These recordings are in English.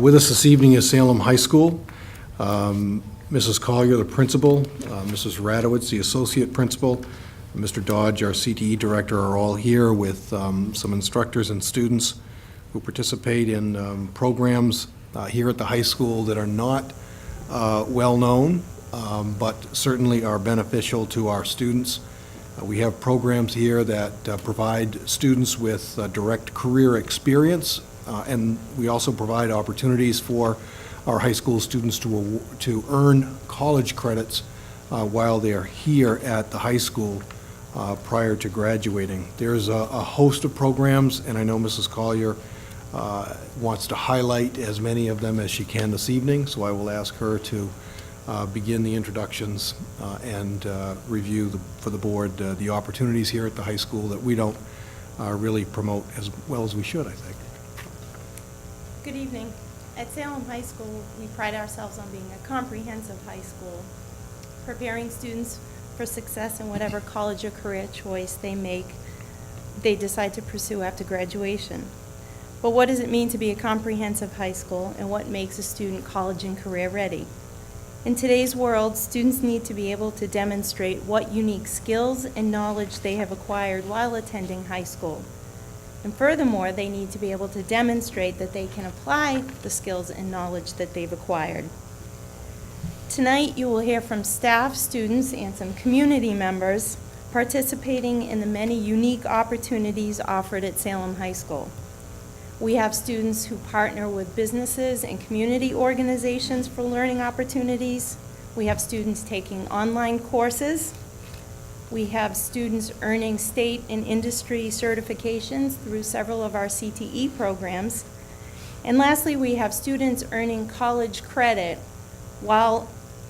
With us this evening is Salem High School. Mrs. Collier, the principal, Mrs. Radowitz, the associate principal, Mr. Dodge, our CTE director, are all here with some instructors and students who participate in programs here at the high school that are not well-known, but certainly are beneficial to our students. We have programs here that provide students with direct career experience, and we also provide opportunities for our high school students to earn college credits while they're here at the high school prior to graduating. There's a host of programs, and I know Mrs. Collier wants to highlight as many of them as she can this evening, so I will ask her to begin the introductions and review for the board the opportunities here at the high school that we don't really promote as well as we should, I think. Good evening. At Salem High School, we pride ourselves on being a comprehensive high school, preparing students for success in whatever college or career choice they decide to pursue after graduation. But what does it mean to be a comprehensive high school, and what makes a student college and career ready? In today's world, students need to be able to demonstrate what unique skills and knowledge they have acquired while attending high school. And furthermore, they need to be able to demonstrate that they can apply the skills and knowledge that they've acquired. Tonight, you will hear from staff, students, and some community members participating in the many unique opportunities offered at Salem High School. We have students who partner with businesses and community organizations for learning opportunities. We have students taking online courses. We have students earning state and industry certifications through several of our CTE programs. And lastly, we have students earning college credit while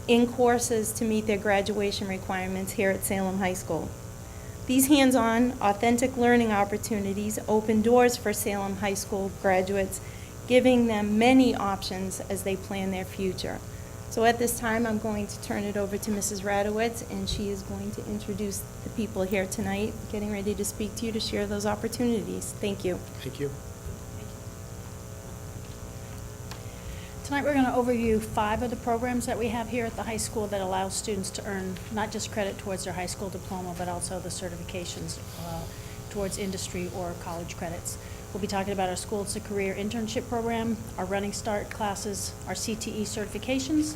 in courses to meet their graduation requirements here at Salem High School. These hands-on, authentic learning opportunities open doors for Salem High School graduates, giving them many options as they plan their future. So at this time, I'm going to turn it over to Mrs. Radowitz, and she is going to introduce the people here tonight, getting ready to speak to you to share those opportunities. Thank you. Thank you. Tonight we're going to overview 5 of the programs that we have here at the high school that allow students to earn not just credit towards their high school diploma, but also the certifications towards industry or college credits. We'll be talking about our Schools to Career internship program, our Running Start classes, our CTE certifications,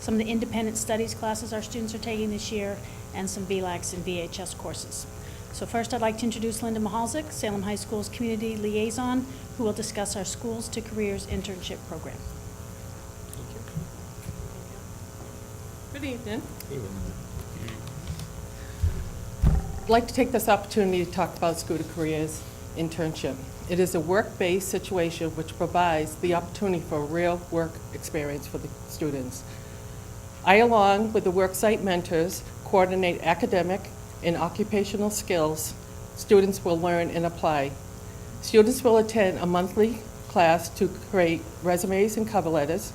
some of the independent studies classes our students are taking this year, and some VLAX and VHS courses. So first I'd like to introduce Linda Mahalzik, Salem High School's Community Liaison, who will discuss our Schools to Careers internship program. Good evening. I'd like to take this opportunity to talk about School to Careers internship. It is a work-based situation which provides the opportunity for a real work experience for the students. I, along with the worksite mentors, coordinate academic and occupational skills students will learn and apply. Students will attend a monthly class to create resumes and cover letters,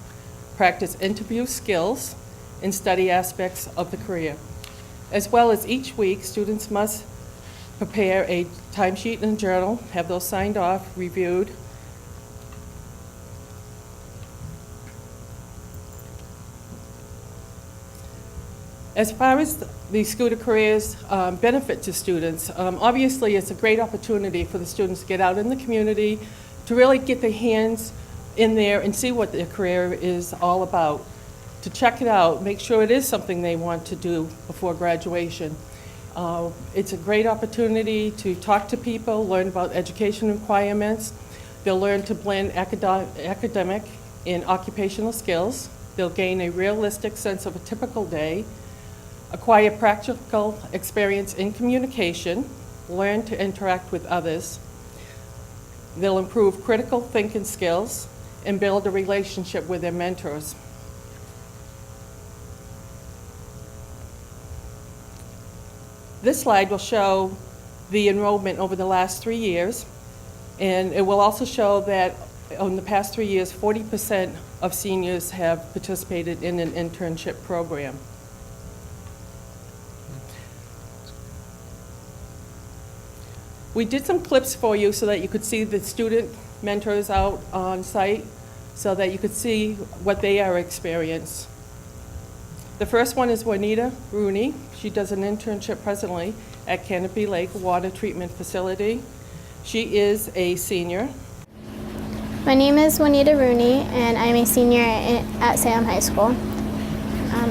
practice interview skills, and study aspects of the career. As well as each week, students must prepare a timesheet and journal, have those signed off, reviewed. As far as the School to Careers benefit to students, obviously it's a great opportunity for the students to get out in the community, to really get their hands in there and see what their career is all about, to check it out, make sure it is something they want to do before graduation. It's a great opportunity to talk to people, learn about education requirements. They'll learn to blend academic and occupational skills. They'll gain a realistic sense of a typical day, acquire practical experience in communication, learn to interact with others. They'll improve critical thinking skills and build a relationship with their mentors. This slide will show the enrollment over the last 3 years, and it will also show that in the past 3 years, 40% of seniors have participated in an internship program. We did some clips for you so that you could see the student mentors out on site. so that you could see what they are experiencing. The first one is Juanita Rooney. She does an internship presently at Canopy Lake Water Treatment Facility. She is a senior. My name is Juanita Rooney, and I'm a senior at Salem High School.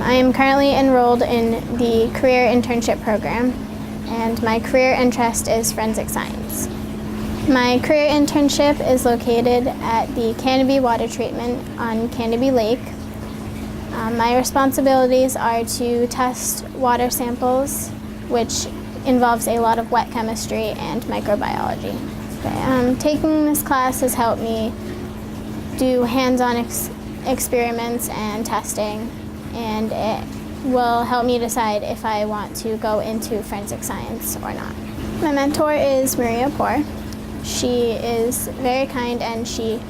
I am currently enrolled in the career internship program, and my career interest is forensic science. My career internship is located at the Canopy Water Treatment on Canopy Lake. My responsibilities are to test water samples, which involves a lot of wet chemistry and microbiology. Taking this class has helped me do hands-on experiments and testing, and it will help me decide if I want to go into forensic science or not. My mentor is Maria Poor. She is very kind, and she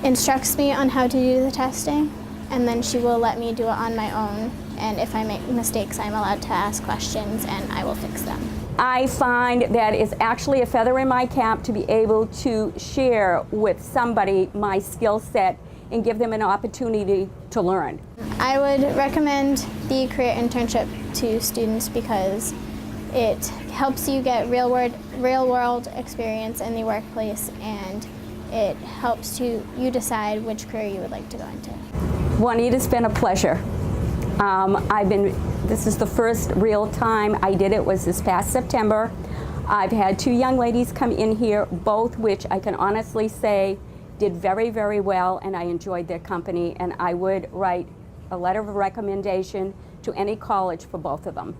instructs me on how to do the testing, and then she will let me do it on my own, and if I make mistakes, I'm allowed to ask questions and I will fix them. I find that it's actually a feather in my cap to be able to share with somebody my skill set and give them an opportunity to learn. I would recommend the career internship to students because it helps you get real world experience in the workplace, and it helps you decide which career you would like to go into. Juanita, it's been a pleasure. This is the first real time I did it, was this past September. I've had 2 young ladies come in here, both which I can honestly say did very, very well, and I enjoyed their company, and I would write a letter of recommendation to any college for both of them.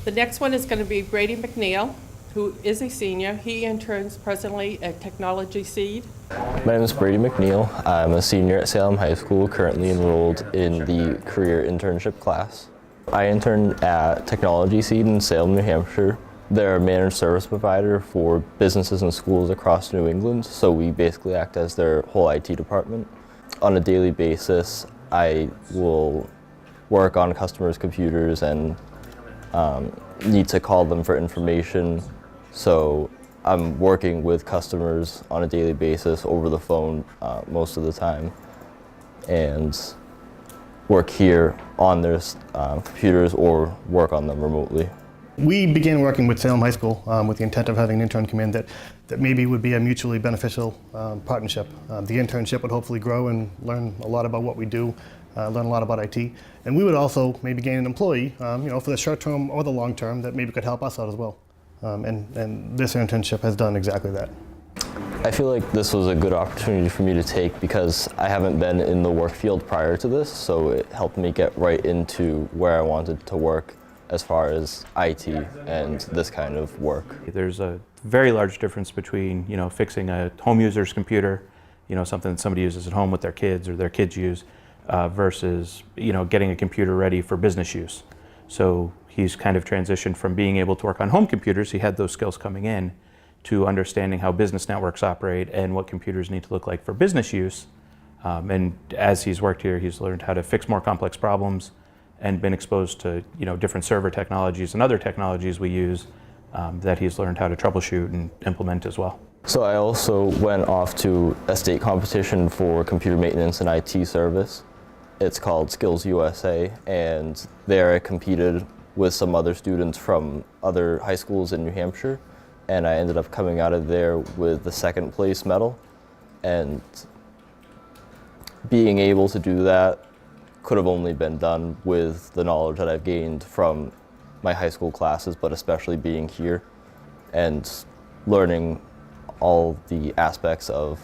The next one is going to be Grady Mcneil, who is a senior. He interns presently at Technology Seed. My name is Grady Mcneil. I'm a senior at Salem High School, currently enrolled in the career internship class. I intern at Technology Seed in Salem, New Hampshire. They're a managed service provider for businesses and schools across New England, so we basically act as their whole IT department. On a daily basis, I will work on customers' computers and need to call them for information. So I'm working with customers on a daily basis over the phone most of the time, and work here on their computers or work on them remotely. We began working with Salem High School with the intent of having an intern come in that maybe would be a mutually beneficial partnership. The internship would hopefully grow and learn a lot about what we do, learn a lot about IT, and we would also maybe gain an employee, for the short term or the long term, that maybe could help us out as well. And this internship has done exactly that. I feel like this was a good opportunity for me to take because I haven't been in the work field prior to this, so it helped me get right into where I wanted to work as far as IT and this kind of work. There's a very large difference between, fixing a home user's computer, something that somebody uses at home with their kids or their kids use, versus, getting a computer ready for business use. So he's kind of transitioned from being able to work on home computers, he had those skills coming in, to understanding how business networks operate and what computers need to look like for business use. And as he's worked here, he's learned how to fix more complex problems and been exposed to different server technologies and other technologies we use that he's learned how to troubleshoot and implement as well. So I also went off to a state competition for computer maintenance and IT service. It's called Skills USA, and there I competed with some other students from other high schools in New Hampshire, and I ended up coming out of there with the 2nd place medal. And being able to do that could have only been done with the knowledge that I've gained from my high school classes, but especially being here and learning all the aspects of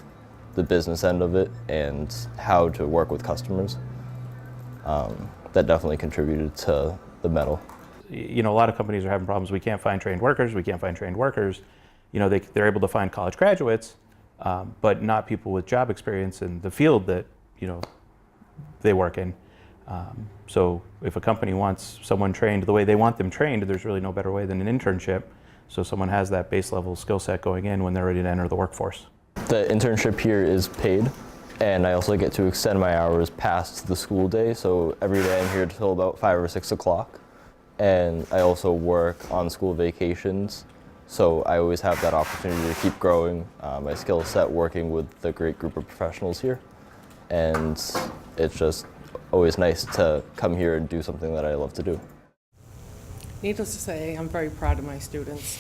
the business end of it and how to work with customers. That definitely contributed to the medal. A lot of companies are having problems. We can't find trained workers. They're able to find college graduates, but not people with job experience in the field that, they work in. So if a company wants someone trained the way they want them trained, there's really no better way than an internship. So someone has that base level skill set going in when they're ready to enter the workforce. The internship here is paid, and I also get to extend my hours past the school day. So every day I'm here till about 5 or 6 o'clock. And I also work on school vacations. So I always have that opportunity to keep growing my skill set working with the great group of professionals here. and it's just always nice to come here and do something that I love to do. Needless to say, I'm very proud of my students.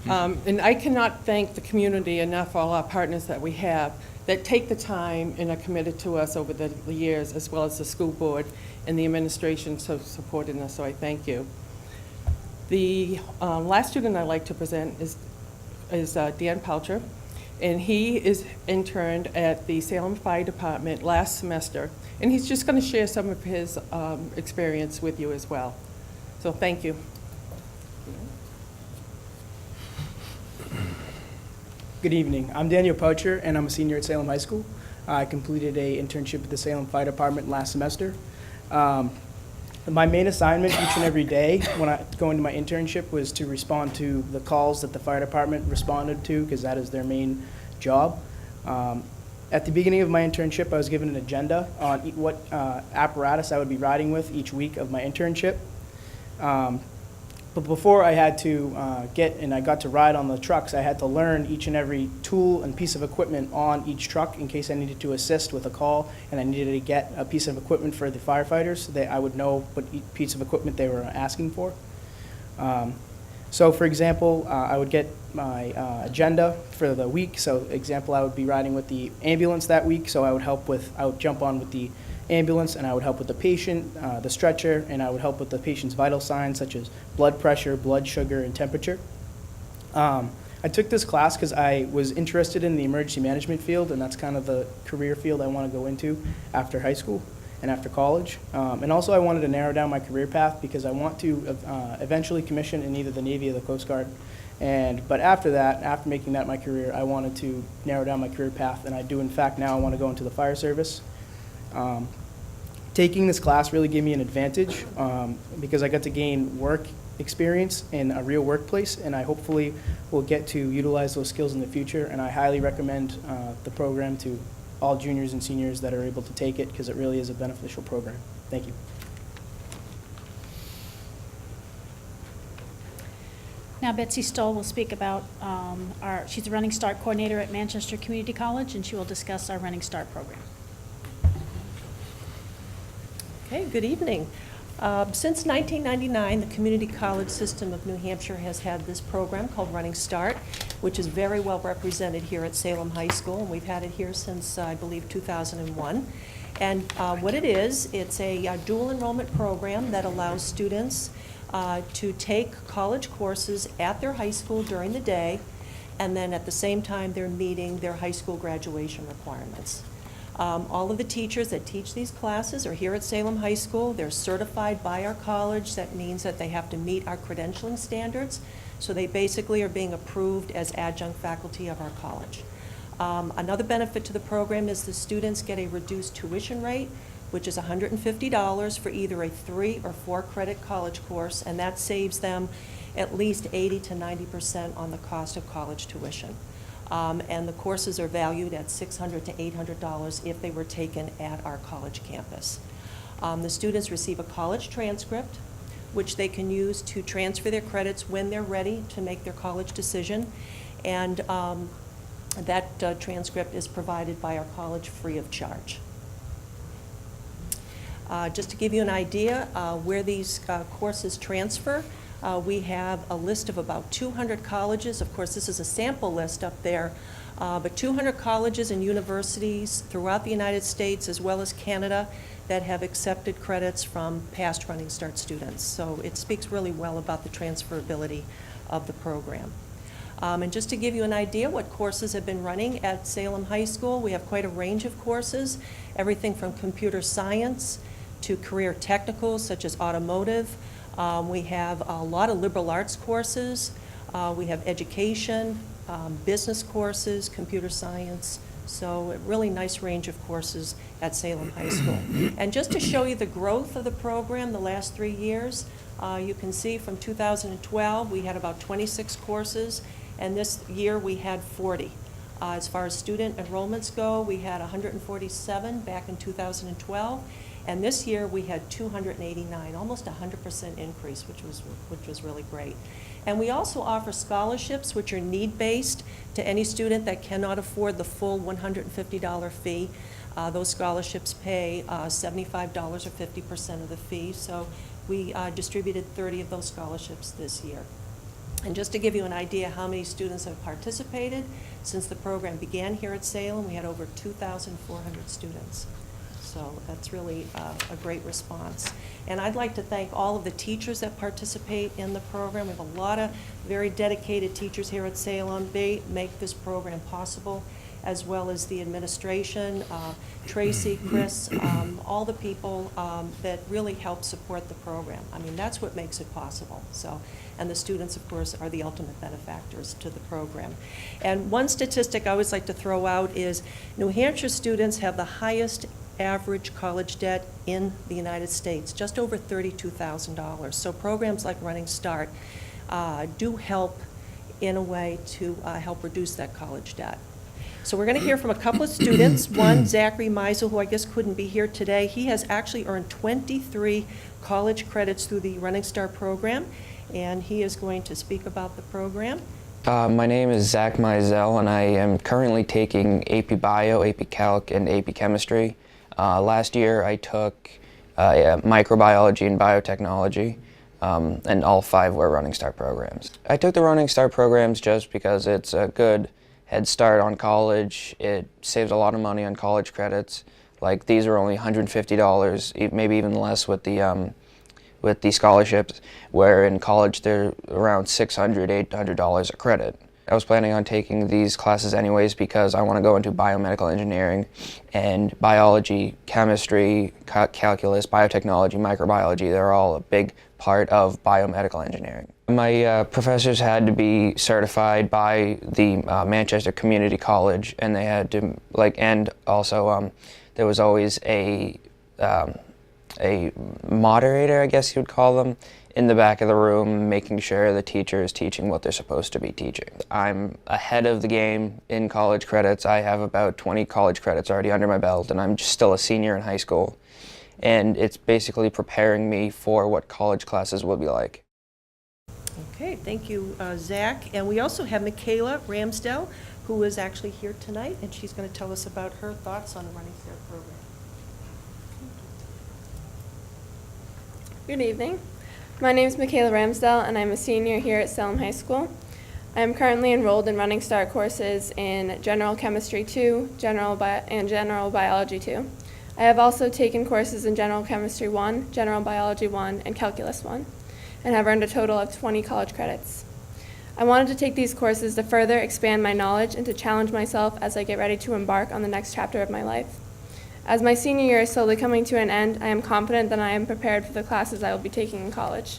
And I cannot thank the community enough for all our partners that we have that take the time and are committed to us over the years, as well as the school board and the administration for supporting us, so I thank you. The last student I'd like to present is Dan Poucher, and he is interned at the Salem Fire Department last semester, and he's just going to share some of his experience with you as well. So thank you. Good evening. I'm Daniel Poucher, and I'm a senior at Salem High School. I completed a internship at the Salem Fire Department last semester. My main assignment each and every day when I go into my internship was to respond to the calls that the fire department responded to, because that is their main job. At the beginning of my internship, I was given an agenda on what apparatus I would be riding with each week of my internship. But before I had to I got to ride on the trucks, I had to learn each and every tool and piece of equipment on each truck in case I needed to assist with a call and I needed to get a piece of equipment for the firefighters so that I would know what piece of equipment they were asking for. So for example, I would get my agenda for the week. So example, I would be riding with the ambulance that week, so I would jump on with the ambulance, and I would help with the patient, the stretcher, and I would help with the patient's vital signs such as blood pressure, blood sugar, and temperature. I took this class because I was interested in the emergency management field, and that's kind of the career field I want to go into after high school and after college. And also I wanted to narrow down my career path because I want to eventually commission in either the Navy or the Coast Guard. But after that, after making that my career, I wanted to narrow down my career path, and I do in fact now I want to go into the fire service. Taking this class really gave me an advantage because I got to gain work experience in a real workplace, and I hopefully will get to utilize those skills in the future, and I highly recommend the program to all juniors and seniors that are able to take it because it really is a beneficial program. Thank you. Now Betsy Stoll will speak about she's a Running Start coordinator at Manchester Community College, and she will discuss our Running Start program. Okay, good evening. Since 1999, the community college system of New Hampshire has had this program called Running Start, which is very well represented here at Salem High School, and we've had it here since, I believe, 2001. And what it is, it's a dual enrollment program that allows students to take college courses at their high school during the day, and then at the same time they're meeting their high school graduation requirements. All of the teachers that teach these classes are here at Salem High School. They're certified by our college. That means that they have to meet our credentialing standards. So they basically are being approved as adjunct faculty of our college. Another benefit to the program is the students get a reduced tuition rate, which is $150 for either a 3 or 4 credit college course, and that saves them at least 80 to 90% on the cost of college tuition. And the courses are valued at $600 to $800 if they were taken at our college campus. The students receive a college transcript, which they can use to transfer their credits when they're ready to make their college decision. And that transcript is provided by our college free of charge. Just to give you an idea where these courses transfer, we have a list of about 200 colleges. Of course, this is a sample list up there, but 200 colleges and universities throughout the United States as well as Canada that have accepted credits from past Running Start students. So it speaks really well about the transferability of the program. And just to give you an idea what courses have been running at Salem High School, we have quite a range of courses, everything from computer science to career technicals such as automotive. We have a lot of liberal arts courses. We have education, business courses, computer science. So a really nice range of courses at Salem High School. And just to show you the growth of the program the last 3 years, you can see from 2012 we had about 26 courses, and this year we had 40. As far as student enrollments go, we had 147 back in 2012. And this year we had 289, almost 100% increase, which was really great. And we also offer scholarships, which are need-based to any student that cannot afford the full $150 fee. Those scholarships pay $75 or 50% of the fee, so we distributed 30 of those scholarships this year. And just to give you an idea how many students have participated, since the program began here at Salem, we had over 2,400 students. So that's really a great response. And I'd like to thank all of the teachers that participate in the program. We have a lot of very dedicated teachers here at Salem. They make this program possible, as well as the administration, Tracy, Chris, all the people that really help support the program. I mean, that's what makes it possible. So, and the students, of course, are the ultimate benefactors to the program. And one statistic I always like to throw out is New Hampshire students have the highest average college debt in the United States, just over $32,000. So programs like Running Start do help in a way to help reduce that college debt. So we're going to hear from a couple of students. One, Zachary Meisel, who I guess couldn't be here today. He has actually earned 23 college credits through the Running Start program, and he is going to speak about the program. My name is Zach Meisel, and I am currently taking AP Bio, AP Calc, and AP Chemistry. Last year I took microbiology and biotechnology, and all 5 were Running Start programs. I took the Running Start programs just because it's a good head start on college. It saves a lot of money on college credits. Like, these are only $150, maybe even less with the scholarships, where in college they're around $600, $800 a credit. I was planning on taking these classes anyways because I want to go into biomedical engineering, and biology, chemistry, calculus, biotechnology, microbiology, they're all a big part of biomedical engineering. My professors had to be certified by the Manchester Community College, and they had to, and also there was always a moderator, I guess you would call them, in the back of the room, making sure the teacher is teaching what they're supposed to be teaching. I'm ahead of the game in college credits. I have about 20 college credits already under my belt, and I'm just still a senior in high school. And it's basically preparing me for what college classes will be like. Okay, thank you, Zach. And we also have Michaela Ramsdell, who is actually here tonight, and she's going to tell us about her thoughts on the Running Start program. Good evening. My name is Michaela Ramsdell, and I'm a senior here at Salem High School. I am currently enrolled in Running Start courses in General Chemistry 2 and General Biology 2. I have also taken courses in General Chemistry 1, General Biology 1, and Calculus 1, and have earned a total of 20 college credits. I wanted to take these courses to further expand my knowledge and to challenge myself as I get ready to embark on the next chapter of my life. As my senior year is slowly coming to an end, I am confident that I am prepared for the classes I will be taking in college.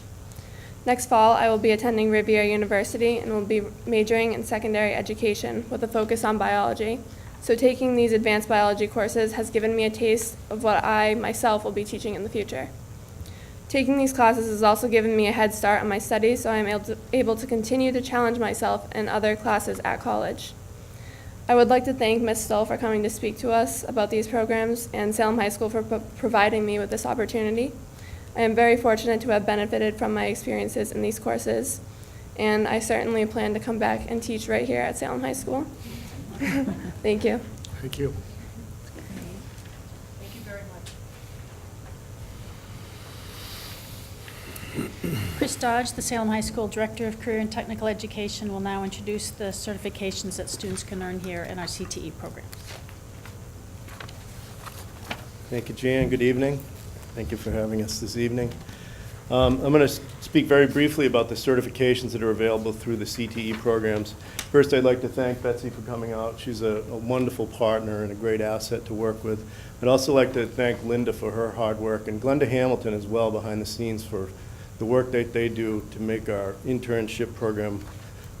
Next fall, I will be attending Rivier University and will be majoring in secondary education with a focus on biology. So taking these advanced biology courses has given me a taste of what I myself will be teaching in the future. Taking these classes has also given me a head start on my studies, so I am able to continue to challenge myself in other classes at college. I would like to thank Ms. Stoll for coming to speak to us about these programs, and Salem High School for providing me with this opportunity. I am very fortunate to have benefited from my experiences in these courses, and I certainly plan to come back and teach right here at Salem High School. Thank you. Thank you. Thank you very much. Chris Dodge, the Salem High School Director of Career and Technical Education, will now introduce the certifications that students can earn here in our CTE program. Thank you, Jan. Good evening. Thank you for having us this evening. I'm going to speak very briefly about the certifications that are available through the CTE programs. First, I'd like to thank Betsy for coming out. She's a wonderful partner and a great asset to work with. I'd also like to thank Linda for her hard work, and Glenda Hamilton as well behind the scenes for the work that they do to make our internship program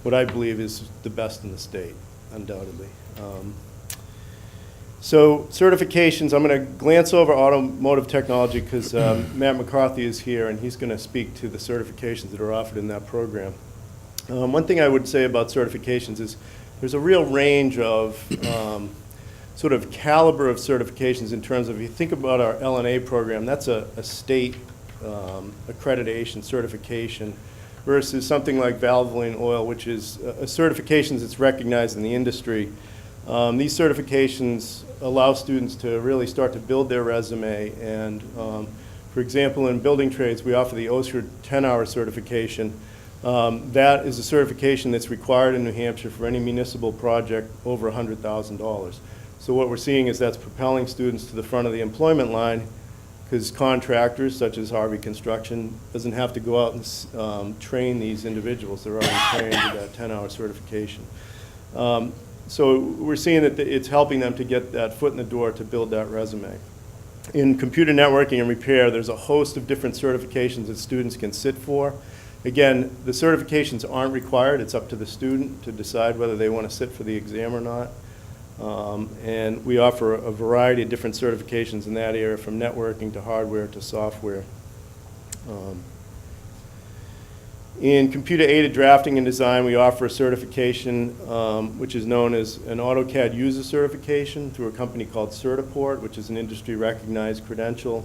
what I believe is the best in the state, undoubtedly. So certifications, I'm going to glance over automotive technology because Matt McCarthy is here and he's going to speak to the certifications that are offered in that program. One thing I would say about certifications is there's a real range of sort of caliber of certifications in terms of, if you think about our LNA program, that's a state accreditation certification versus something like Valvoline Oil, which is a certification that's recognized in the industry These certifications allow students to really start to build their resume, and for example, in building trades, we offer the OSHA 10-hour certification. That is a certification that's required in New Hampshire for any municipal project over $100,000. So what we're seeing is that's propelling students to the front of the employment line, because contractors, such as Harvey Construction, doesn't have to go out and train these individuals. They're already trained with that 10-hour certification. So we're seeing that it's helping them to get that foot in the door to build that resume. In computer networking and repair, there's a host of different certifications that students can sit for. Again, the certifications aren't required. It's up to the student to decide whether they want to sit for the exam or not. And we offer a variety of different certifications in that area, from networking to hardware to software. In computer-aided drafting and design, we offer a certification which is known as an AutoCAD user certification through a company called Certiport, which is an industry-recognized credential.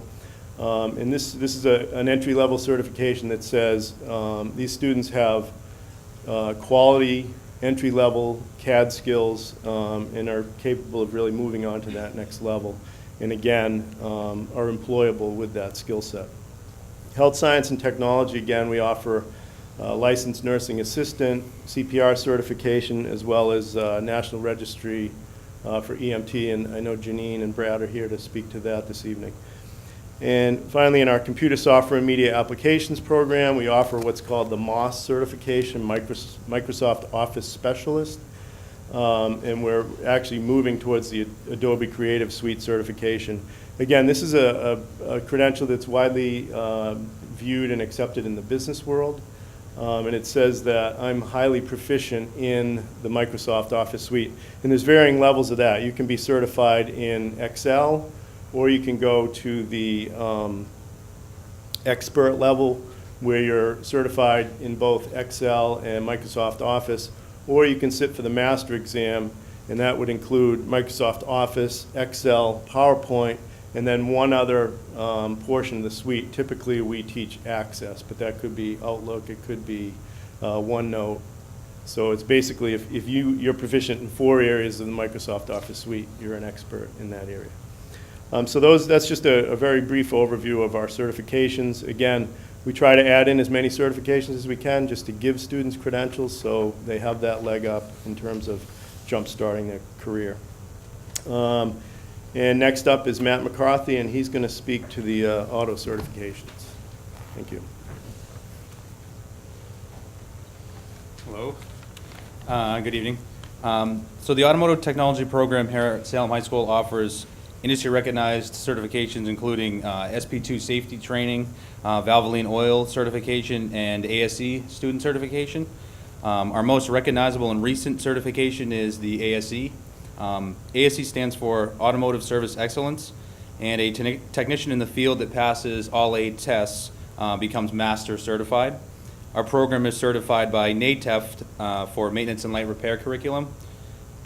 And this is an entry-level certification that says these students have quality entry-level CAD skills and are capable of really moving on to that next level, and again, are employable with that skill set. Health science and technology, again, we offer licensed nursing assistant, CPR certification, as well as National Registry for EMT, and I know Jeanine and Brad are here to speak to that this evening. And finally, in our computer software and media applications program, we offer what's called the MOS certification, Microsoft Office Specialist, and we're actually moving towards the Adobe Creative Suite certification. Again, this is a credential that's widely viewed and accepted in the business world. And it says that I'm highly proficient in the Microsoft Office Suite. And there's varying levels of that. You can be certified in Excel, or you can go to the expert level, where you're certified in both Excel and Microsoft Office, or you can sit for the master exam, and that would include Microsoft Office, Excel, PowerPoint, and then one other portion of the suite. Typically, we teach Access, but that could be Outlook, it could be OneNote. So it's basically, if you're proficient in 4 areas of the Microsoft Office suite, you're an expert in that area. So that's just a very brief overview of our certifications. Again, we try to add in as many certifications as we can just to give students credentials so they have that leg up in terms of jump-starting their career. And next up is Matt McCarthy, and he's going to speak to the auto certifications. Thank you. Hello. Good evening. So the automotive technology program here at Salem High School offers industry-recognized certifications, including SP2 safety training, Valvoline oil certification, and ASE student certification. Our most recognizable and recent certification is the ASE. ASE stands for Automotive Service Excellence, and a technician in the field that passes all 8 tests becomes master certified. Our program is certified by NATEF for maintenance and light repair curriculum.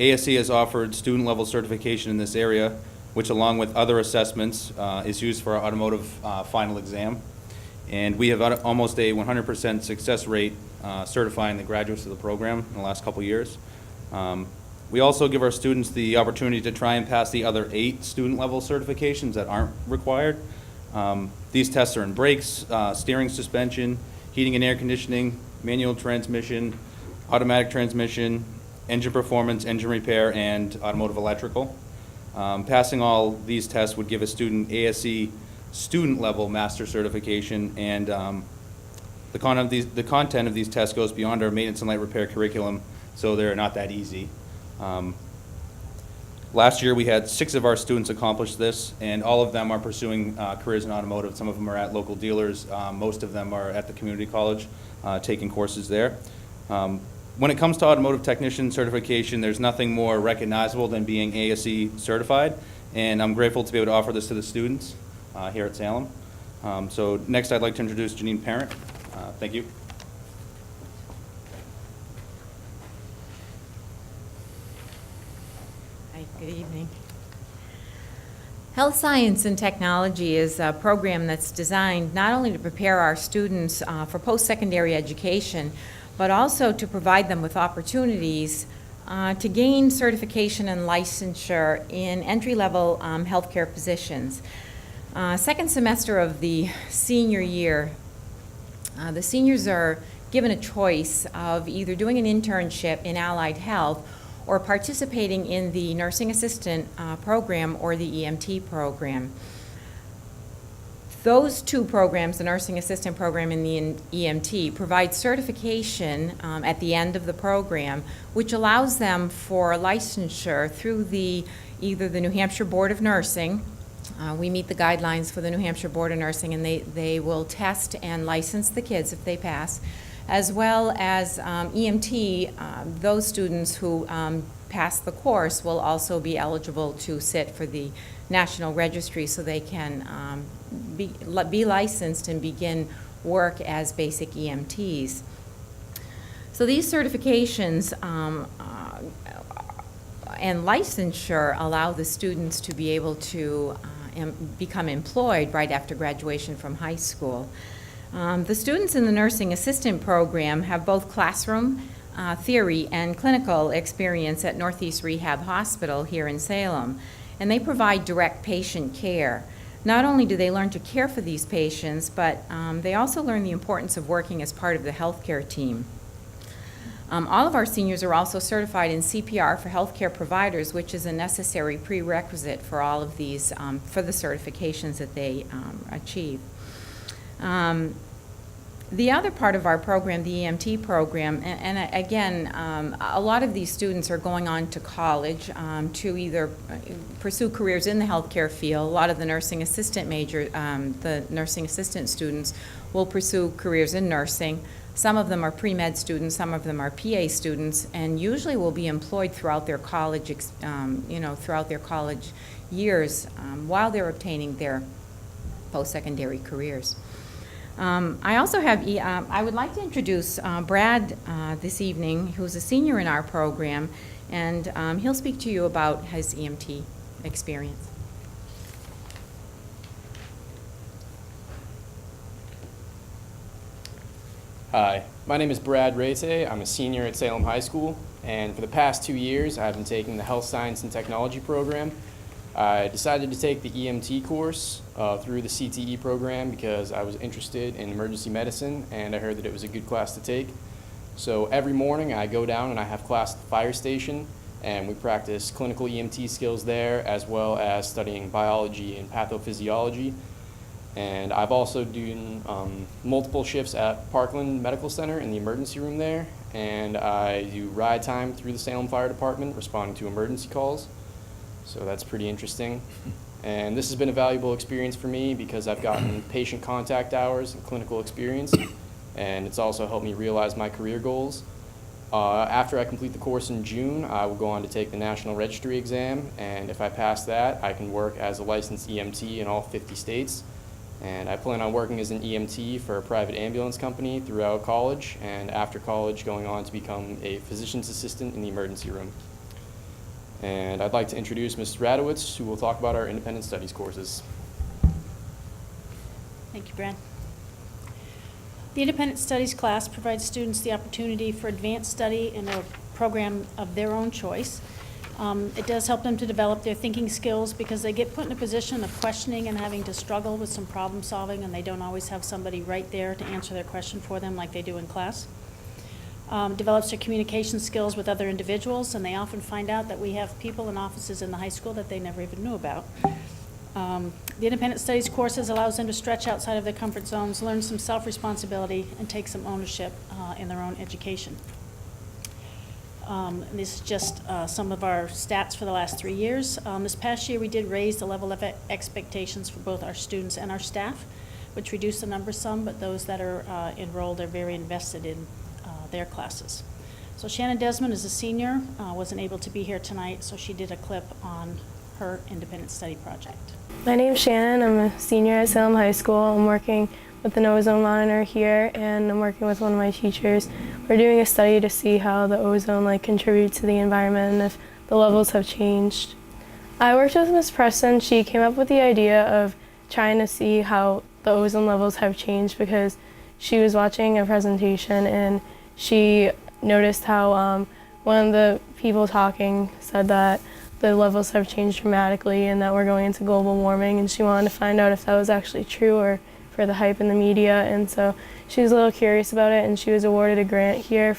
ASE has offered student-level certification in this area, which along with other assessments is used for our automotive final exam. And we have almost a 100% success rate certifying the graduates of the program in the last couple years. We also give our students the opportunity to try and pass the other 8 student-level certifications that aren't required. These tests are in brakes, steering suspension, heating and air conditioning, manual transmission, automatic transmission, engine performance, engine repair, and automotive electrical. Passing all these tests would give a student ASE student-level master certification, and the content of these tests goes beyond our maintenance and light repair curriculum, so they're not that easy. Last year we had 6 of our students accomplish this, and all of them are pursuing careers in automotive. Some of them are at local dealers. Most of them are at the community college taking courses there. When it comes to automotive technician certification, there's nothing more recognizable than being ASE certified, and I'm grateful to be able to offer this to the students here at Salem. So next I'd like to introduce Jeanine Parent. Thank you. Hi, good evening. Health Science and Technology is a program that's designed not only to prepare our students for post-secondary education, but also to provide them with opportunities to gain certification and licensure in entry-level healthcare positions. Second semester of the senior year, the seniors are given a choice of either doing an internship in allied health or participating in the nursing assistant program or the EMT program. Those two programs, the nursing assistant program and the EMT, provide certification at the end of the program, which allows them for licensure through either the New Hampshire Board of Nursing. We meet the guidelines for the New Hampshire Board of Nursing, and they will test and license the kids if they pass, as well as EMT. Those students who pass the course will also be eligible to sit for the National Registry so they can be licensed and begin work as basic EMTs. So these certifications and licensure allow the students to be able to become employed right after graduation from high school. The students in the nursing assistant program have both classroom, theory, and clinical experience at Northeast Rehab Hospital here in Salem, and they provide direct patient care. Not only do they learn to care for these patients, but they also learn the importance of working as part of the healthcare team. All of our seniors are also certified in CPR for healthcare providers, which is a necessary prerequisite for all of these, for the certifications that they achieve. The other part of our program, the EMT program, and again, a lot of these students are going on to college to either pursue careers in the healthcare field. A lot of the nursing assistant the nursing assistant students will pursue careers in nursing. Some of them are pre-med students, some of them are PA students, and usually will be employed throughout their college, throughout their college years while they're obtaining their post-secondary careers. I also have, I would like to introduce Brad this evening, who's a senior in our program, and he'll speak to you about his EMT experience. Hi, my name is Brad Rete. I'm a senior at Salem High School, and for the past 2 years, I've been taking the Health Science and Technology program. I decided to take the EMT course through the CTE program because I was interested in emergency medicine and I heard that it was a good class to take. So every morning I go down and I have class at the fire station and we practice clinical EMT skills there as well as studying biology and pathophysiology. And I've also done multiple shifts at Parkland Medical Center in the emergency room there, and I do ride time through the Salem Fire Department responding to emergency calls. So that's pretty interesting. And this has been a valuable experience for me because I've gotten patient contact hours and clinical experience, and it's also helped me realize my career goals. After I complete the course in June, I will go on to take the National Registry exam, and if I pass that, I can work as a licensed EMT in all 50 states. And I plan on working as an EMT for a private ambulance company throughout college, and after college going on to become a physician's assistant in the emergency room. And I'd like to introduce Mrs. Radowitz, who will talk about our independent studies courses. Thank you, Brad. The Independent Studies class provides students the opportunity for advanced study in a program of their own choice. It does help them to develop their thinking skills because they get put in a position of questioning and having to struggle with some problem solving, and they don't always have somebody right there to answer their question for them like they do in class. Develops their communication skills with other individuals, and they often find out that we have people in offices in the high school that they never even knew about. The Independent Studies courses allows them to stretch outside of their comfort zones, learn some self-responsibility, and take some ownership in their own education. And this is just some of our stats for the last 3 years. This past year, we did raise the level of expectations for both our students and our staff, which reduced the number some, but those that are enrolled are very invested in their classes. So Shannon Desmond is a senior, wasn't able to be here tonight, so she did a clip on her independent study project. My name's Shannon. I'm a senior at Salem High School. I'm working with the ozone monitor here, and I'm working with one of my teachers. We're doing a study to see how the ozone contributes to the environment and if the levels have changed. I worked with Ms. Preston. She came up with the idea of trying to see how the ozone levels have changed because she was watching a presentation and she noticed how one of the people talking said that the levels have changed dramatically and that we're going into global warming, and she wanted to find out if that was actually true or for the hype in the media. And so she was a little curious about it, and she was awarded a grant here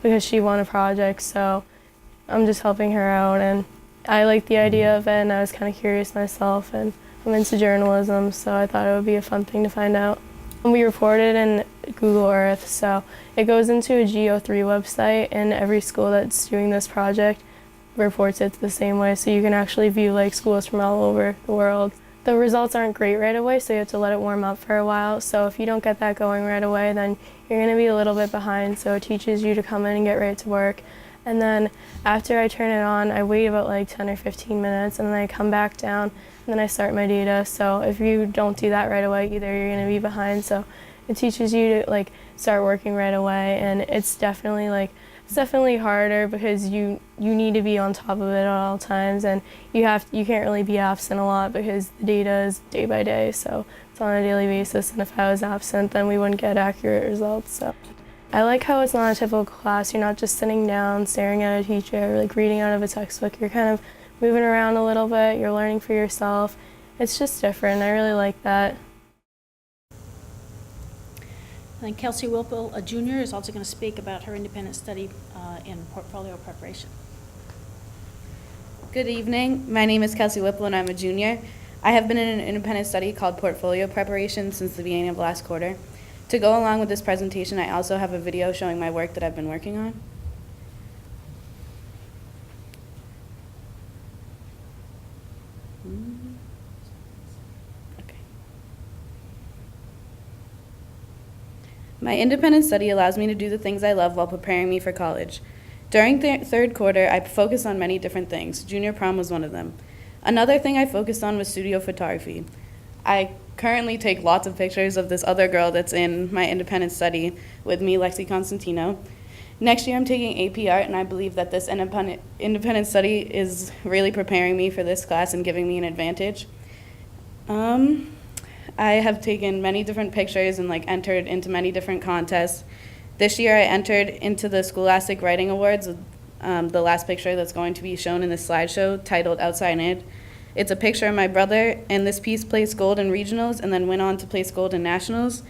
because she won a project. So I'm just helping her out, and I liked the idea of it, and I was kind of curious myself, and I'm into journalism, so I thought it would be a fun thing to find out. We reported in Google Earth, so it goes into a Geo3 website, and every school that's doing this project reports it the same way, so you can actually view like schools from all over the world. The results aren't great right away, so you have to let it warm up for a while. So if you don't get that going right away, then you're going to be a little bit behind, so it teaches you to come in and get ready to work. And then after I turn it on, I wait about like 10 or 15 minutes, and then I come back down, and then I start my data. So if you don't do that right away either, you're going to be behind. So it teaches you to like start working right away, and it's definitely harder because you need to be on top of it at all times, and you can't really be absent a lot because the data is day by day, so it's on a daily basis, and if I was absent then we wouldn't get accurate results. So I like how it's not a typical class. You're not just sitting down staring at a teacher, like reading out of a textbook. You're kind of moving around a little bit, you're learning for yourself. It's just different. I really like that. And Kelsey Whipple, a junior, is also going to speak about her independent study in portfolio preparation. Good evening. My name is Kelsey Whipple, and I'm a junior. I have been in an independent study called portfolio preparation since the beginning of last quarter. To go along with this presentation, I also have a video showing my work that I've been working on. My independent study allows me to do the things I love while preparing me for college. During third quarter, I focused on many different things. Junior prom was one of them. Another thing I focused on was studio photography. I currently take lots of pictures of this other girl that's in my independent study with me, Lexi Constantino. Next year I'm taking AP Art, and I believe that this independent study is really preparing me for this class and giving me an advantage. I have taken many different pictures and entered into many different contests. This year I entered into the Scholastic Writing Awards, the last picture that's going to be shown in this slideshow titled Outside In. It's a picture of my brother, and this piece placed gold in regionals and then went on to place gold in nationals.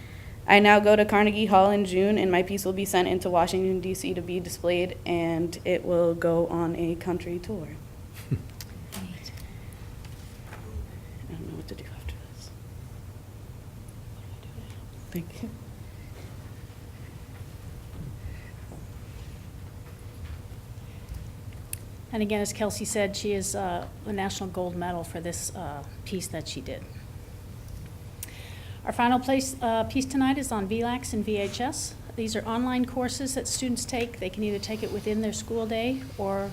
I now go to Carnegie Hall in June, and my piece will be sent into Washington, D.C. to be displayed, and it will go on a country tour. I don't know what to do after this. Thank you. And again, as Kelsey said, she is a national gold medal for this piece that she did. Our final piece tonight is on VLAX and VHS. These are online courses that students take. They can either take it within their school day or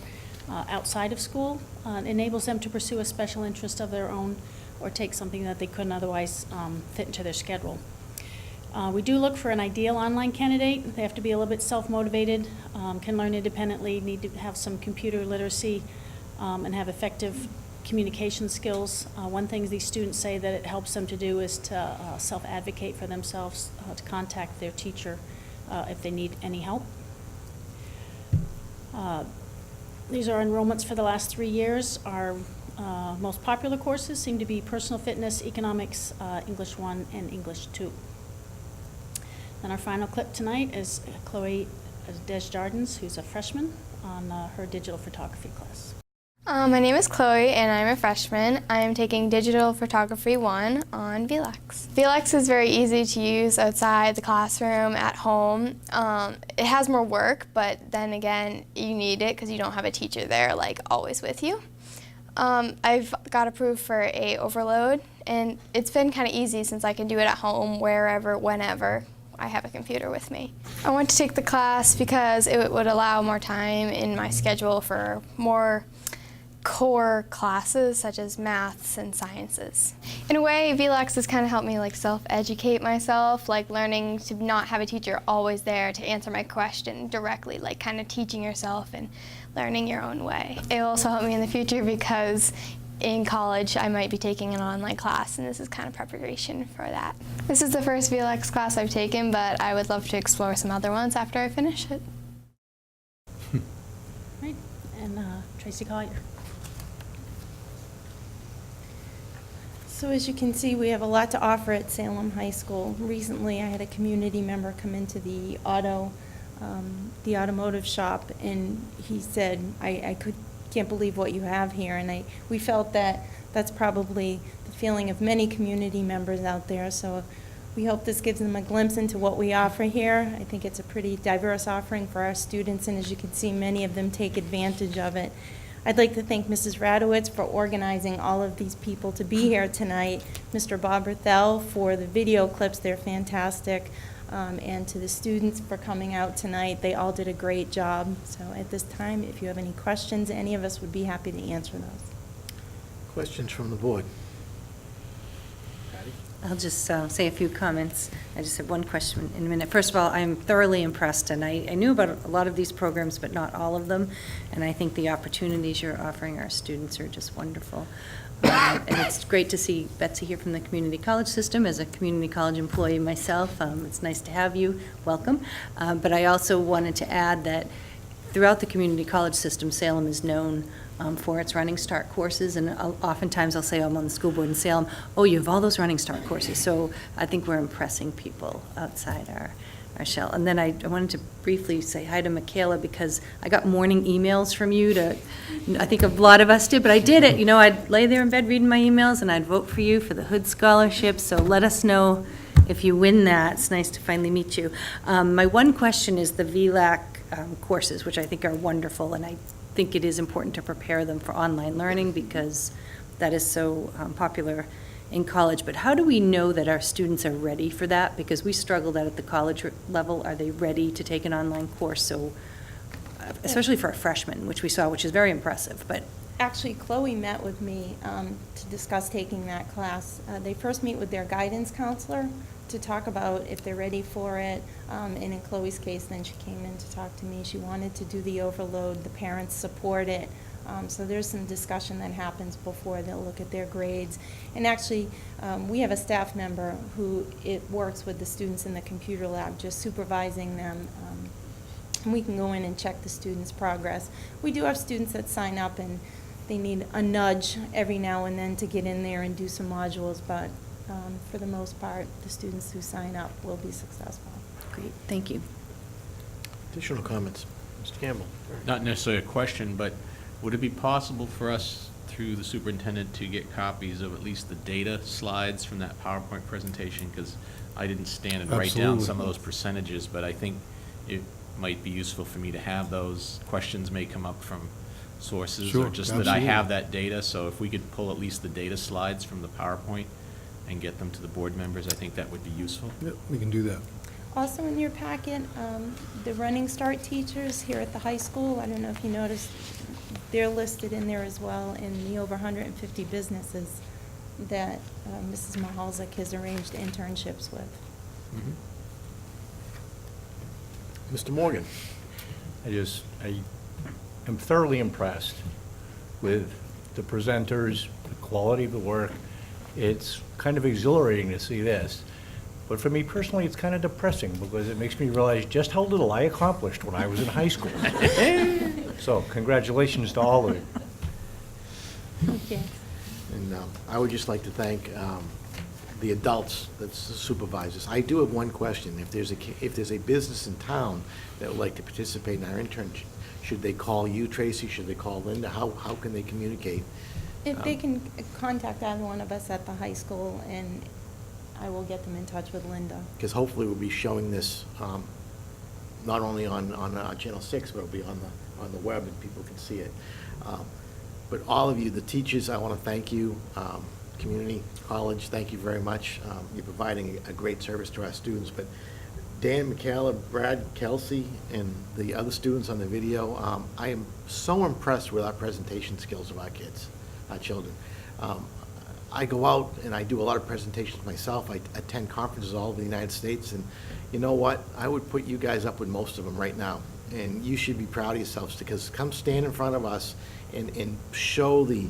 outside of school. It enables them to pursue a special interest of their own or take something that they couldn't otherwise fit into their schedule. We do look for an ideal online candidate. They have to be a little bit self-motivated, can learn independently, need to have some computer literacy, and have effective communication skills. One thing these students say that it helps them to do is to self-advocate for themselves, to contact their teacher if they need any help. These are enrollments for the last 3 years. Our most popular courses seem to be personal fitness, economics, English 1, and English 2. And our final clip tonight is Chloe Desjardins, who's a freshman, on her digital photography class. My name is Chloe, and I'm a freshman. I am taking Digital Photography 1 on VLAX. VLAX is very easy to use outside the classroom, at home. It has more work, but then again, you need it because you don't have a teacher there, always with you. I've got approved for a overload, and it's been kind of easy since I can do it at home, wherever, whenever I have a computer with me. I want to take the class because it would allow more time in my schedule for more core classes such as maths and sciences. In a way, VLAX has kind of helped me self-educate myself, learning to not have a teacher always there to answer my question directly, kind of teaching yourself and learning your own way. It will also help me in the future because in college I might be taking an online class, and this is kind of preparation for that. This is the first VLAX class I've taken, but I would love to explore some other ones after I finish it. Right, and Tracy Collier. So as you can see, we have a lot to offer at Salem High School. Recently, I had a community member come into the automotive shop, and he said, I can't believe what you have here. And we felt that that's probably the feeling of many community members out there. So we hope this gives them a glimpse into what we offer here. I think it's a pretty diverse offering for our students, and as you can see, many of them take advantage of it. I'd like to thank Mrs. Radowitz for organizing all of these people to be here tonight, Mr. Bob Berthel for the video clips, they're fantastic, and to the students for coming out tonight. They all did a great job. So at this time, if you have any questions, any of us would be happy to answer those. Questions from the board? I'll just say a few comments. I just have one question in a minute. First of all, I'm thoroughly impressed, and I knew about a lot of these programs, but not all of them, and I think the opportunities you're offering our students are just wonderful. And it's great to see Betsy here from the community college system. As a community college employee myself, it's nice to have you. Welcome. But I also wanted to add that throughout the community college system, Salem is known for its Running Start courses, and oftentimes I'll say I'm on the school board in Salem, oh, you have all those Running Start courses. So I think we're impressing people outside our shell. And then I wanted to briefly say hi to Michaela, because I got morning emails from you I think a lot of us did, but I did it. You know, I'd lay there in bed reading my emails, and I'd vote for you for the Hood Scholarship, so let us know if you win that. It's nice to finally meet you. My one question is the VLAC courses, which I think are wonderful, and I think it is important to prepare them for online learning because that is so popular in college. But how do we know that our students are ready for that? Because we struggle that at the college level. Are they ready to take an online course? So, especially for a freshman, which we saw, which is very impressive. But actually, Chloe met with me to discuss taking that class. They first meet with their guidance counselor to talk about if they're ready for it. And in Chloe's case, then she came in to talk to me. She wanted to do the overload. The parents support it. So there's some discussion that happens before they'll look at their grades. And actually, we have a staff member who works with the students in the computer lab, just supervising them. And we can go in and check the students' progress. We do have students that sign up and they need a nudge every now and then to get in there and do some modules, but for the most part, the students who sign up will be successful. Great, thank you. Additional comments? Mr. Campbell? Not necessarily a question, but would it be possible for us, through the superintendent, to get copies of at least the data slides from that PowerPoint presentation? Because I didn't stand and write down some of those percentages, but I think it might be useful for me to have those. Questions may come up from sources, Sure, or just that I have that data. So if we could pull at least the data slides from the PowerPoint and get them to the board members, I think that would be useful. Yep, we can do that. Also in your packet, the Running Start teachers here at the high school, I don't know if you noticed, they're listed in there as well in the over 150 businesses that Mrs. Mahalzik has arranged internships with. Mr. Morgan? I am thoroughly impressed with the presenters, the quality of the work. It's kind of exhilarating to see this. But for me personally, it's kind of depressing because it makes me realize just how little I accomplished when I was in high school. So congratulations to all of you. Thank you. And I would just like to thank the adults, that's the supervisors. I do have one question. If there's a business in town that would like to participate in our internship, should they call you, Tracy? Should they call Linda? How can they communicate? If they can contact either one of us at the high school, and I will get them in touch with Linda. Because hopefully we'll be showing this not only on Channel 6, but it'll be on the web and people can see it. But all of you, the teachers, I want to thank you. Community college, thank you very much. You're providing a great service to our students. But Dan, Michaela, Brad, Kelsey, and the other students on the video, I am so impressed with our presentation skills of our kids, our children. I go out and I do a lot of presentations myself. I attend conferences all over the United States, and you know what? I would put you guys up with most of them right now. And you should be proud of yourselves, because come stand in front of us and show the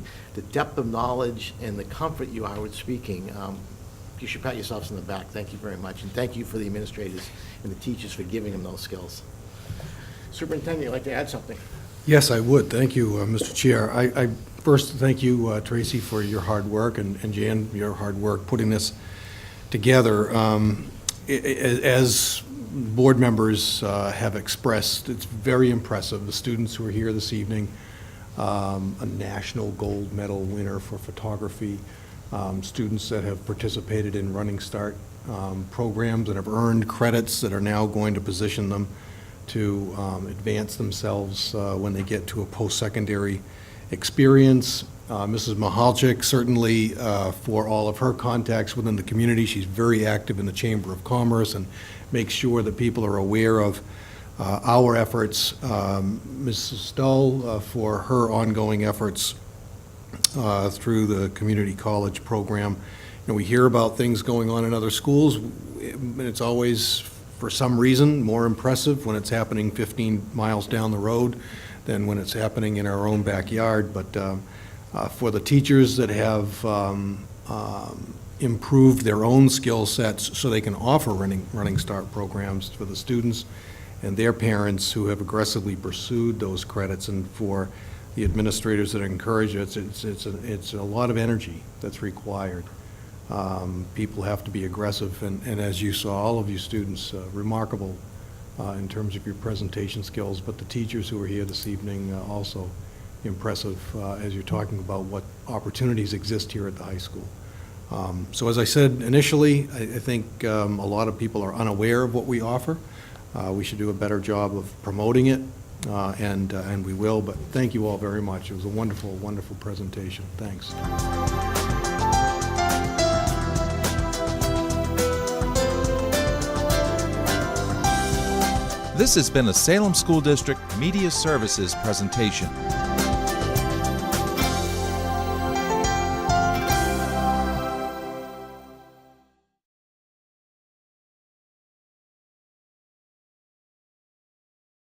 depth of knowledge and the comfort you are with speaking. You should pat yourselves on the back. Thank you very much. And thank you for the administrators and the teachers for giving them those skills. Superintendent, you'd like to add something? Yes, I would. Thank you, Mr. Chair. I first thank you, Tracy, for your hard work, and Jan, your hard work putting this together. As board members have expressed, it's very impressive. The students who are here this evening, a national gold medal winner for photography, students that have participated in Running Start programs and have earned credits that are now going to position them to advance themselves when they get to a post-secondary experience. Mrs. Mahalchik, certainly for all of her contacts within the community, she's very active in the Chamber of Commerce and makes sure that people are aware of our efforts. Mrs. Stoll for her ongoing efforts through the community college program. We hear about things going on in other schools, and it's always, for some reason, more impressive when it's happening 15 miles down the road than when it's happening in our own backyard. But for the teachers that have improved their own skill sets so they can offer Running Start programs for the students and their parents who have aggressively pursued those credits, and for the administrators that encourage it, it's a lot of energy that's required. People have to be aggressive, and as you saw, all of you students, remarkable in terms of your presentation skills, but the teachers who are here this evening also impressive as you're talking about what opportunities exist here at the high school. So as I said initially, I think a lot of people are unaware of what we offer. We should do a better job of promoting it, and we will, but thank you all very much. It was a wonderful, wonderful presentation. Thanks. This has been a Salem School District Media Services presentation.